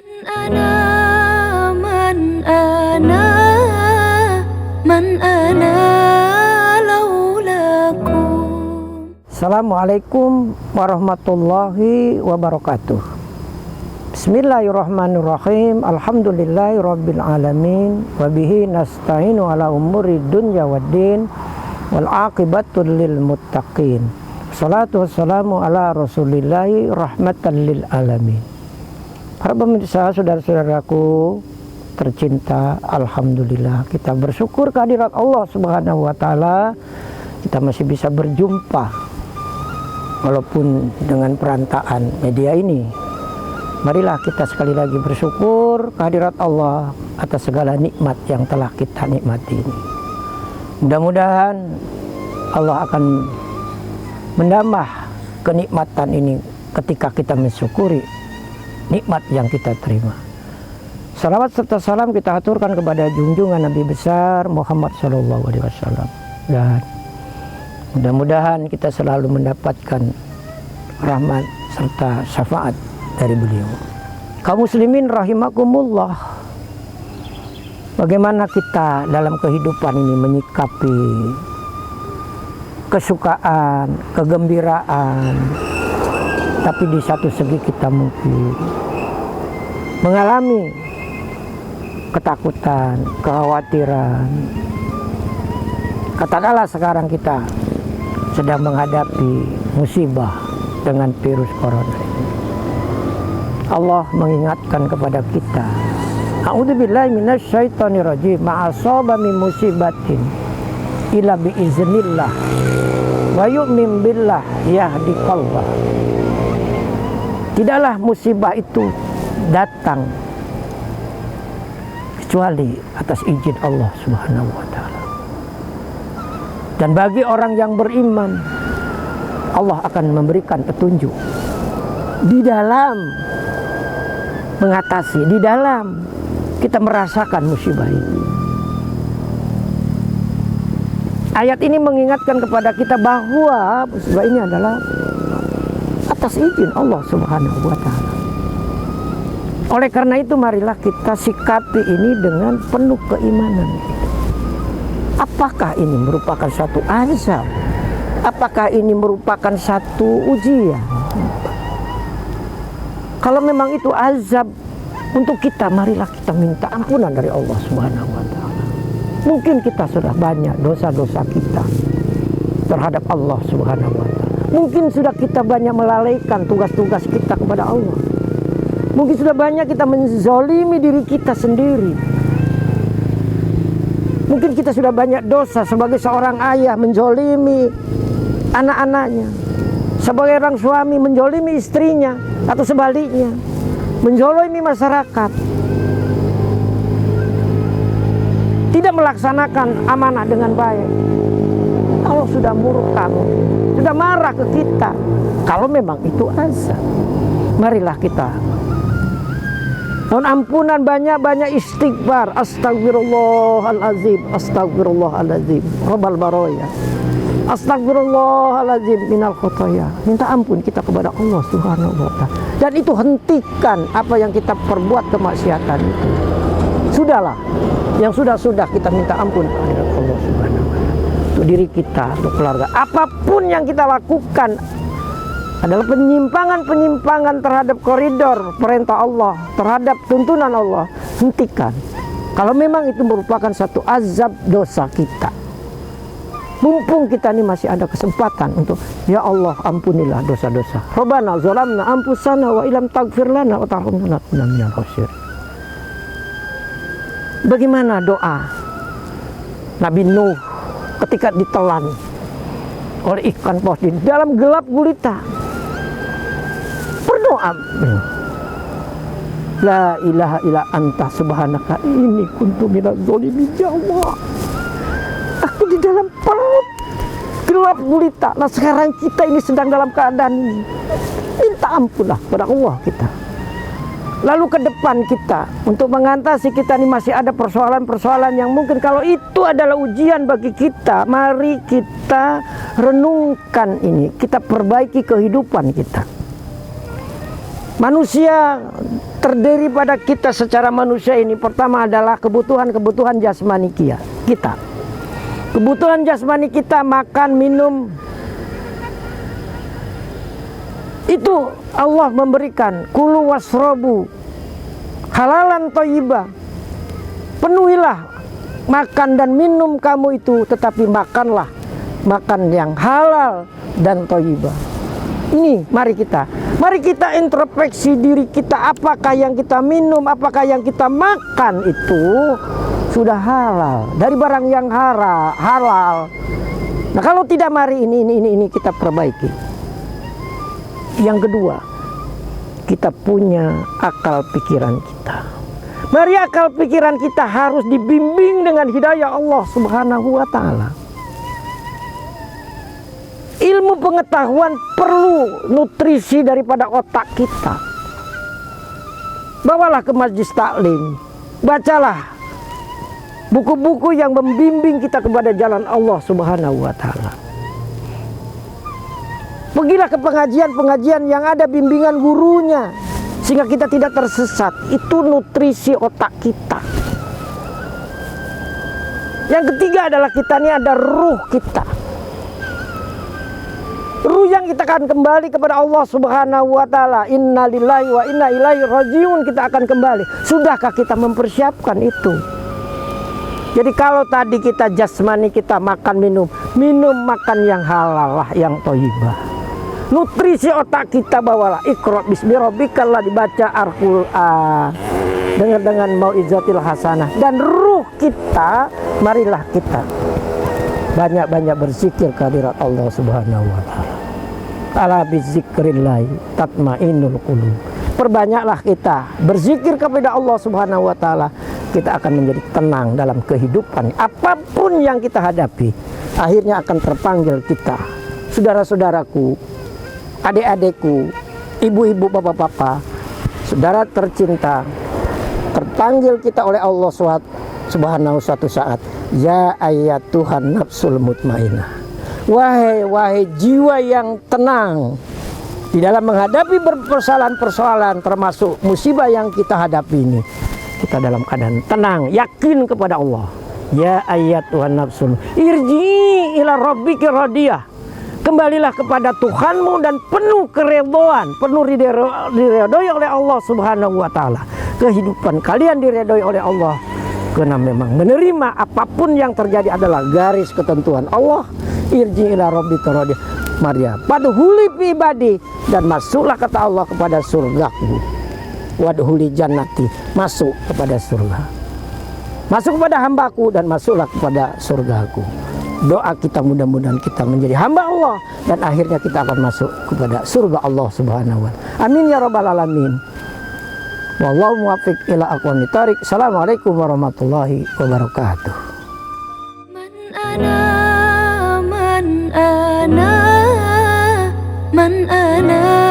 أنا من أنا من أنا لولاكم. Assalamualaikum warahmatullahi wabarakatuh. Bismillahirrahmanirrahim. Alhamdulillahirabbil alamin wa bihi nasta'inu ala umuri dunya waddin wal aqibatu lil muttaqin. Wassalatu wassalamu ala rasulillahi rahmatan lil alamin. Para pemirsa, saudara-saudaraku tercinta, alhamdulillah kita bersyukur kehadirat Allah Subhanahu wa taala. Kita masih bisa berjumpa walaupun dengan perantaraan media ini. Marilah kita sekali lagi bersyukur kehadirat Allah atas segala nikmat yang telah kita nikmati ini. Mudah-mudahan Allah akan menambah kenikmatan ini ketika kita mensyukuri nikmat yang kita terima. Salawat serta salam kita aturkan kepada junjungan Nabi besar Muhammad SAW. Dan mudah-mudahan kita selalu mendapatkan rahmat serta syafaat dari beliau. Kaum muslimin rahimakumullah, bagaimana kita dalam kehidupan ini menyikapi kesukaan, kegembiraan, tapi di satu segi kita mungkin mengalami ketakutan, kekhawatiran. Katakanlah sekarang kita sedang menghadapi musibah dengan virus corona ini. Allah mengingatkan kepada kita, a'udzubillahi minasyaitonirrajim, ma'asaba min musibatin illa biiznillah wa yu'min billah yahdi qalbah. Tidaklah musibah itu datang kecuali atas izin Allah Subhanahu wa taala. Dan bagi orang yang beriman, Allah akan memberikan petunjuk di dalam mengatasi, di dalam kita merasakan musibah ini. Ayat ini mengingatkan kepada kita bahwa musibah ini adalah atas izin Allah Subhanahu wa taala. Oleh karena itu marilah kita sikapi ini dengan penuh keimanan. Apakah ini merupakan satu azab? Apakah ini merupakan satu ujian? Kalau memang itu azab untuk kita, marilah kita minta ampunan dari Allah Subhanahu wa taala. Mungkin kita sudah banyak dosa-dosa kita terhadap Allah Subhanahu wa taala. Mungkin sudah kita banyak melalaikan tugas-tugas kita kepada Allah. Mungkin sudah banyak kita menzalimi diri kita sendiri. Mungkin kita sudah banyak dosa sebagai seorang ayah menzalimi anak-anaknya, sebagai orang suami menzalimi istrinya, atau sebaliknya menzalimi masyarakat, tidak melaksanakan amanah dengan baik. Allah sudah murka, sudah marah ke kita. Kalau memang itu azab, marilah kita mohon ampunan, banyak-banyak istighfar. Astagfirullahalazim, astagfirullahalazim, Rabbal baroya, astagfirullahalazim minal khotoya. Minta ampun kita kepada Allah Subhanahu wa taala. Dan itu hentikan apa yang kita perbuat kemaksiatan itu. Sudahlah, yang sudah-sudah kita minta ampun kepada Allah Subhanahu wa taala. Untuk diri kita, untuk keluarga. Apapun yang kita lakukan adalah penyimpangan-penyimpangan terhadap koridor perintah Allah, terhadap tuntunan Allah, hentikan. Kalau memang itu merupakan satu azab dosa kita, mumpung kita ini masih ada kesempatan untuk, ya Allah ampunilah dosa-dosa. Rabbana zalamna anfusana wa illam taghfir lana wa tarhamna lanakunanna minal khasirin. Bagaimana doa Nabi Nuh ketika ditelan oleh ikan paus di dalam gelap gulita? Berdoa, la ilaha illa anta subhanaka inni kuntu minadz zalimin. Ya Allah, aku di dalam perut gelap gulita. Nah sekarang kita ini sedang dalam keadaan ini. Minta ampunlah kepada Allah kita. Lalu ke depan kita, untuk mengatasi kita ini masih ada persoalan-persoalan yang mungkin kalau itu adalah ujian bagi kita, mari kita renungkan ini, kita perbaiki kehidupan kita. Manusia terdiri pada kita secara manusia ini. Pertama adalah kebutuhan jasmani kita. Kebutuhan jasmani kita makan, minum. Itu Allah memberikan kulu wasrobu halalan thayyibah. Penuhilah makan dan minum kamu itu, tetapi makanlah makan yang halal dan thayyibah. Ini mari kita introspeksi diri kita, apakah yang kita minum, apakah yang kita makan itu sudah halal dari barang yang halal. Nah, kalau tidak, mari ini kita perbaiki. Yang kedua, kita punya akal pikiran kita. Mari akal pikiran kita harus dibimbing dengan hidayah Allah Subhanahu wa taala. Ilmu pengetahuan perlu nutrisi daripada otak kita. Bawalah ke majlis taklim, bacalah buku-buku yang membimbing kita kepada jalan Allah Subhanahu wa taala. Pergilah ke pengajian-pengajian yang ada bimbingan gurunya, sehingga kita tidak tersesat. Itu nutrisi otak kita. Yang ketiga adalah kita ini ada ruh kita. Ruh yang kita akan kembali kepada Allah Subhanahu wa taala. Inna lillahi wa inna ilaihi rajiun, kita akan kembali. Sudahkah kita mempersiapkan itu? Jadi kalau tadi kita jasmani kita makan minum makan yang halal lah, yang thayyibah. Nutrisi otak kita bawalah Iqra bismi rabbikal ladzi, dibaca Al-Qur'an dengan mau'izatil hasanah. Dan ruh kita, marilah kita banyak-banyak berzikir kehadirat Allah Subhanahu wa taala. Ala bizikrillah tatmainnul qulub. Perbanyaklah kita berzikir kepada Allah Subhanahu wa taala, kita akan menjadi tenang dalam kehidupan. Apapun yang kita hadapi, akhirnya akan terpanggil kita. Saudara-saudaraku, adik-adikku, ibu-ibu, bapak-bapak, saudara tercinta, terpanggil kita oleh Allah Subhanahu suatu saat. Ya ayat Tuhan nafsul mutmainah. Wahai jiwa yang tenang di dalam menghadapi persoalan-persoalan, termasuk musibah yang kita hadapi ini. Kita dalam keadaan tenang, yakin kepada Allah. Ya ayat Tuhan nafsul irji ila rabbika radiyah. Kembalilah kepada Tuhanmu dan penuh keridhaan, penuh diridhoi oleh Allah Subhanahu wa taala. Kehidupan kalian diridhoi oleh Allah, karena memang menerima apapun yang terjadi adalah garis ketentuan Allah. Irji ila rabbika radiyah. Maria padhuli fi ibadi, dan masuklah kata Allah kepada surgaku. Wadhuli jannati, masuk kepada surga. Masuk kepada hambaku dan masuklah kepada surgaku. Doa kita mudah-mudahan kita menjadi hamba Allah dan akhirnya kita akan masuk kepada surga Allah Subhanahu wa taala. Amin ya rabbal alamin. Wallahu muwaffiq ila aqwamit thariq. Assalamualaikum warahmatullahi wabarakatuh. Man ana